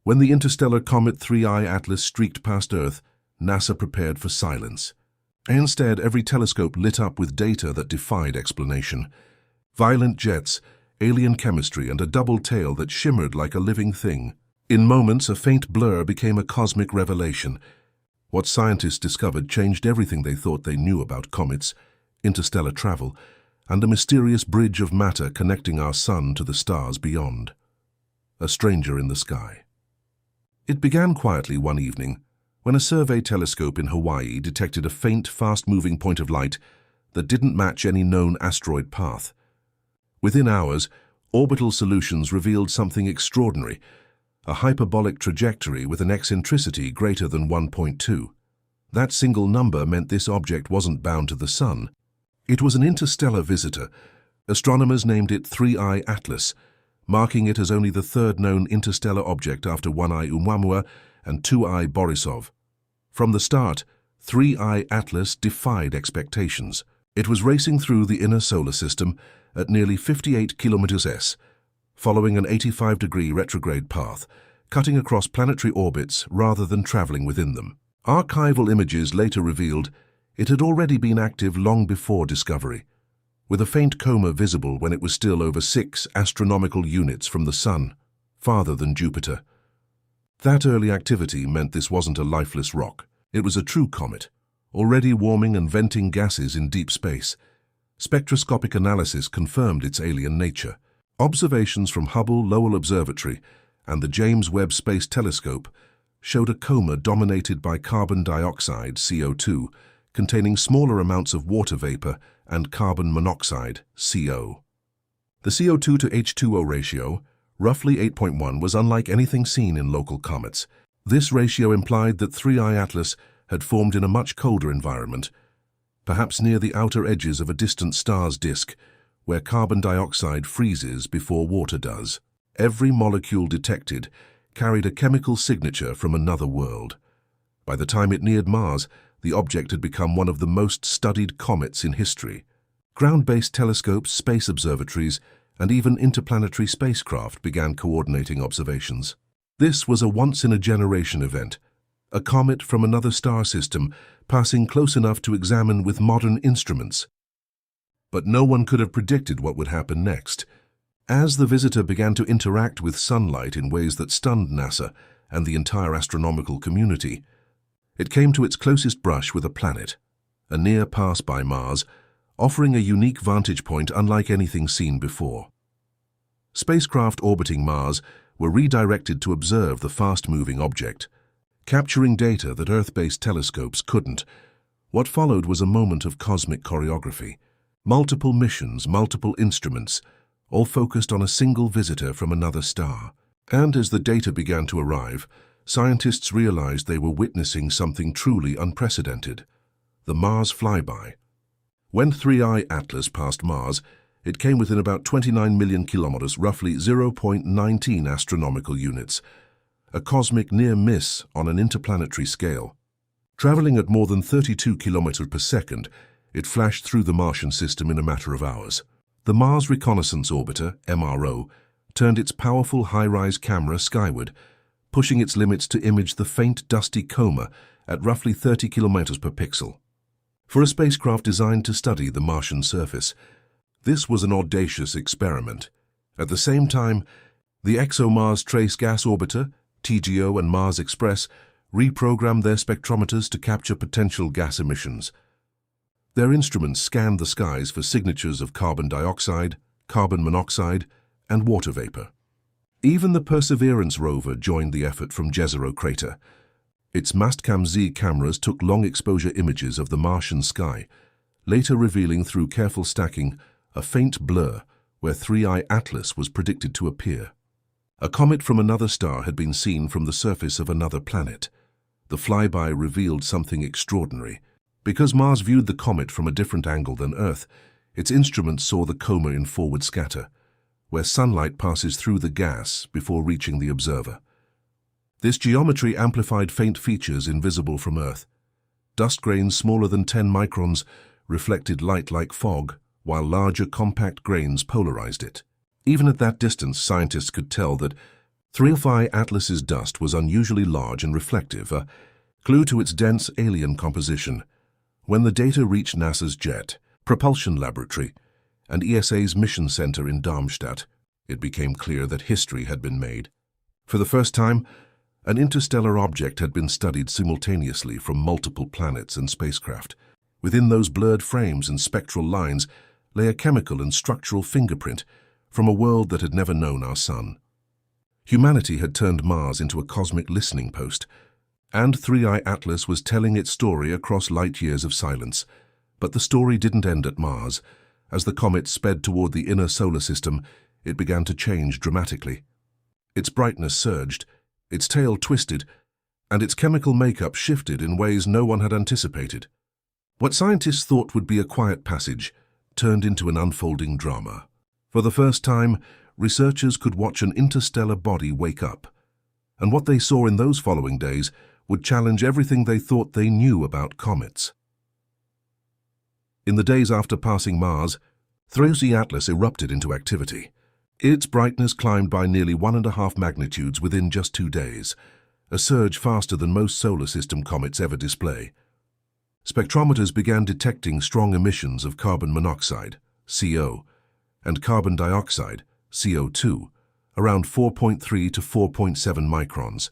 When the interstellar comet 3I Atlas streaked past Earth, NASA prepared for silence. Instead, every telescope lit up with data that defied explanation. Violent jets, alien chemistry, and a double tail that shimmered like a living thing. In moments, a faint blur became a cosmic revelation. What scientists discovered changed everything they thought they knew about comets, interstellar travel, and a mysterious bridge of matter connecting our sun to the stars beyond. A stranger in the sky. It began quietly one evening, when a survey telescope in Hawaii detected a faint, fast-moving point of light that didn't match any known asteroid path. Within hours, orbital solutions revealed something extraordinary, a hyperbolic trajectory with an eccentricity greater than 1.2. That single number meant this object wasn't bound to the sun. It was an interstellar visitor. Astronomers named it 3I Atlas, marking it as only the third known interstellar object after 1I Oumuamua and 2I Borisov. From the start, 3I Atlas defied expectations. It was racing through the inner solar system at nearly 58 km/s, following an 85-degree retrograde path, cutting across planetary orbits rather than traveling within them. Archival images later revealed it had already been active long before discovery, with a faint coma visible when it was still over 6 astronomical units from the Sun, farther than Jupiter. That early activity meant this wasn't a lifeless rock. It was a true comet, already warming and venting gases in deep space. Spectroscopic analysis confirmed its alien nature. Observations from Hubble Lowell Observatory and the James Webb Space Telescope showed a coma dominated by carbon dioxide, CO2, containing smaller amounts of water vapor and carbon monoxide, CO. The CO2 to H2O ratio, roughly 8.1, was unlike anything seen in local comets. This ratio implied that 3I Atlas had formed in a much colder environment, perhaps near the outer edges of a distant star's disk, where carbon dioxide freezes before water does. Every molecule detected carried a chemical signature from another world. By the time it neared Mars, the object had become one of the most studied comets in history. Ground-based telescopes, space observatories, and even interplanetary spacecraft began coordinating observations. This was a once-in-a-generation event, a comet from another star system passing close enough to examine with modern instruments. But no one could have predicted what would happen next. As the visitor began to interact with sunlight in ways that stunned NASA and the entire astronomical community, it came to its closest brush with a planet, a near pass by Mars, offering a unique vantage point unlike anything seen before. Spacecraft orbiting Mars were redirected to observe the fast-moving object, capturing data that Earth-based telescopes couldn't. What followed was a moment of cosmic choreography. Multiple missions, multiple instruments, all focused on a single visitor from another star. And as the data began to arrive, scientists realized they were witnessing something truly unprecedented: the Mars flyby. When 3I Atlas passed Mars, it came within about 29 million kilometers, roughly 0.19 astronomical units, a cosmic near miss on an interplanetary scale. Traveling at more than 32 kilometers per second, it flashed through the Martian system in a matter of hours. The Mars Reconnaissance Orbiter, MRO, turned its powerful high-rise camera skyward, pushing its limits to image the faint, dusty coma at roughly 30 kilometers per pixel. For a spacecraft designed to study the Martian surface, this was an audacious experiment. At the same time, the ExoMars Trace Gas Orbiter, TGO, and Mars Express reprogrammed their spectrometers to capture potential gas emissions. Their instruments scanned the skies for signatures of carbon dioxide, carbon monoxide, and water vapor. Even the Perseverance rover joined the effort from Jezero Crater. Its Mastcam-Z cameras took long-exposure images of the Martian sky, later revealing through careful stacking a faint blur where 3I Atlas was predicted to appear. A comet from another star had been seen from the surface of another planet. The flyby revealed something extraordinary. Because Mars viewed the comet from a different angle than Earth, its instruments saw the coma in forward scatter, where sunlight passes through the gas before reaching the observer. This geometry amplified faint features invisible from Earth. Dust grains smaller than 10 microns reflected light like fog, while larger compact grains polarized it. Even at that distance, scientists could tell that 3i Atlas's dust was unusually large and reflective, a clue to its dense alien composition. When the data reached NASA's Jet Propulsion Laboratory and ESA's Mission Center in Darmstadt, it became clear that history had been made. For the first time, an interstellar object had been studied simultaneously from multiple planets and spacecraft. Within those blurred frames and spectral lines lay a chemical and structural fingerprint from a world that had never known our sun. Humanity had turned Mars into a cosmic listening post, and 3i Atlas was telling its story across light years of silence. But the story didn't end at Mars. As the comet sped toward the inner solar system, it began to change dramatically. Its brightness surged, its tail twisted, and its chemical makeup shifted in ways no one had anticipated. What scientists thought would be a quiet passage turned into an unfolding drama. For the first time, researchers could watch an interstellar body wake up, and what they saw in those following days would challenge everything they thought they knew about comets. In the days after passing Mars, 3i Atlas erupted into activity. Its brightness climbed by nearly 1.5 magnitudes within just 2 days, a surge faster than most solar system comets ever display. Spectrometers began detecting strong emissions of carbon monoxide, CO, and carbon dioxide, CO2, around 4.3 to 4.7 microns,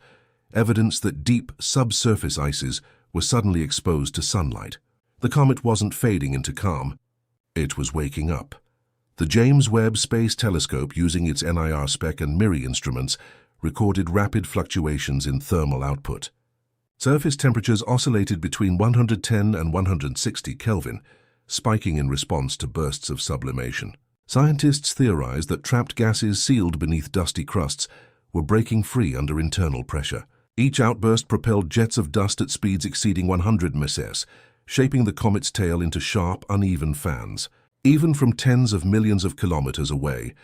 evidence that deep subsurface ices were suddenly exposed to sunlight. The comet wasn't fading into calm. It was waking up. The James Webb Space Telescope, using its NIRSpec and MIRI instruments, recorded rapid fluctuations in thermal output. Surface temperatures oscillated between 110 and 160 Kelvin, spiking in response to bursts of sublimation. Scientists theorized that trapped gases sealed beneath dusty crusts were breaking free under internal pressure. Each outburst propelled jets of dust at speeds exceeding 100 ms, shaping the comet's tail into sharp, uneven fans. Even from tens of millions of kilometers away,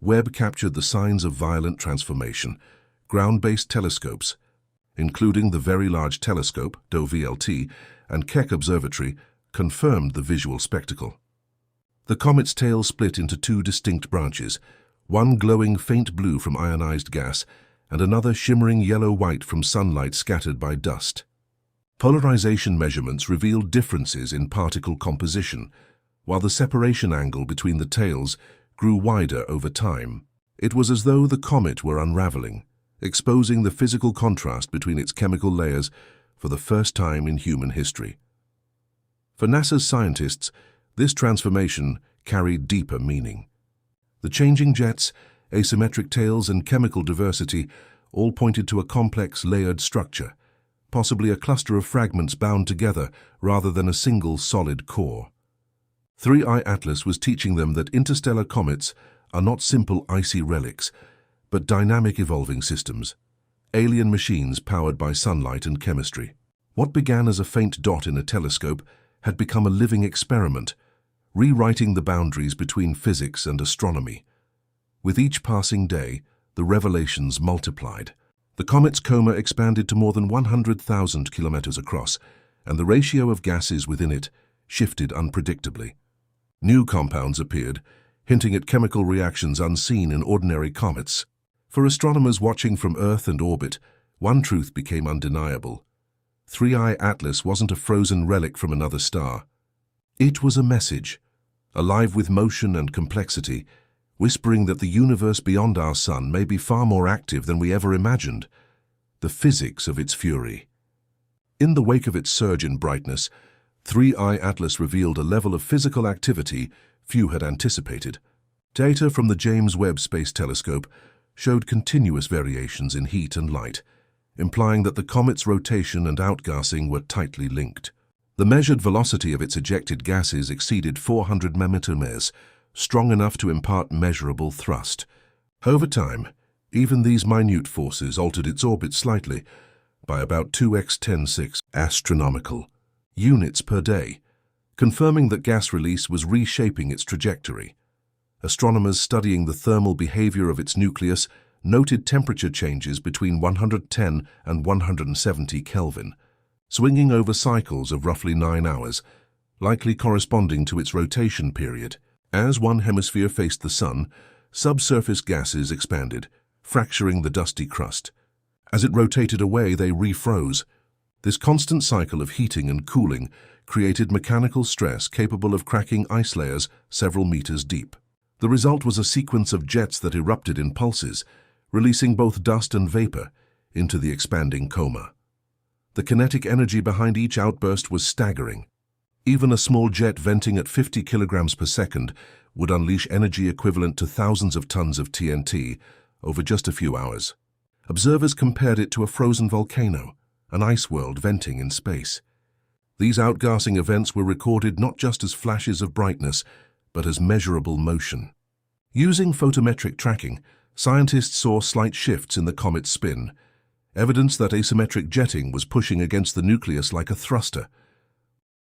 Webb captured the signs of violent transformation. Ground-based telescopes, including the Very Large Telescope, (DOVLT), and Keck Observatory, confirmed the visual spectacle. The comet's tail split into 2 distinct branches, one glowing faint blue from ionized gas and another shimmering yellow-white from sunlight scattered by dust. Polarization measurements revealed differences in particle composition, while the separation angle between the tails grew wider over time. It was as though the comet were unraveling, exposing the physical contrast between its chemical layers for the first time in human history. For NASA's scientists, this transformation carried deeper meaning. The changing jets, asymmetric tails, and chemical diversity all pointed to a complex, layered structure, possibly a cluster of fragments bound together rather than a single solid core. 3i Atlas was teaching them that interstellar comets are not simple icy relics, but dynamic evolving systems, alien machines powered by sunlight and chemistry. What began as a faint dot in a telescope had become a living experiment, rewriting the boundaries between physics and astronomy. With each passing day, the revelations multiplied. The comet's coma expanded to more than 100,000 kilometers across, and the ratio of gases within it shifted unpredictably. New compounds appeared, hinting at chemical reactions unseen in ordinary comets. For astronomers watching from Earth and orbit, one truth became undeniable. 3i Atlas wasn't a frozen relic from another star. It was a message, alive with motion and complexity, whispering that the universe beyond our sun may be far more active than we ever imagined. The physics of its fury. In the wake of its surge in brightness, 3i Atlas revealed a level of physical activity few had anticipated. Data from the James Webb Space Telescope showed continuous variations in heat and light, implying that the comet's rotation and outgassing were tightly linked. The measured velocity of its ejected gases exceeded 400 ms, strong enough to impart measurable thrust. Over time, even these minute forces altered its orbit slightly, by about 2x10⁶ astronomical units per day, confirming that gas release was reshaping its trajectory. Astronomers studying the thermal behavior of its nucleus noted temperature changes between 110 and 170 Kelvin, swinging over cycles of roughly 9 hours, likely corresponding to its rotation period. As one hemisphere faced the sun, subsurface gases expanded, fracturing the dusty crust. As it rotated away, they refroze. This constant cycle of heating and cooling created mechanical stress capable of cracking ice layers several meters deep. The result was a sequence of jets that erupted in pulses, releasing both dust and vapor into the expanding coma. The kinetic energy behind each outburst was staggering. Even a small jet venting at 50 kilograms per second would unleash energy equivalent to thousands of tons of TNT over just a few hours. Observers compared it to a frozen volcano, an ice world venting in space. These outgassing events were recorded not just as flashes of brightness, but as measurable motion. Using photometric tracking, scientists saw slight shifts in the comet's spin, evidence that asymmetric jetting was pushing against the nucleus like a thruster.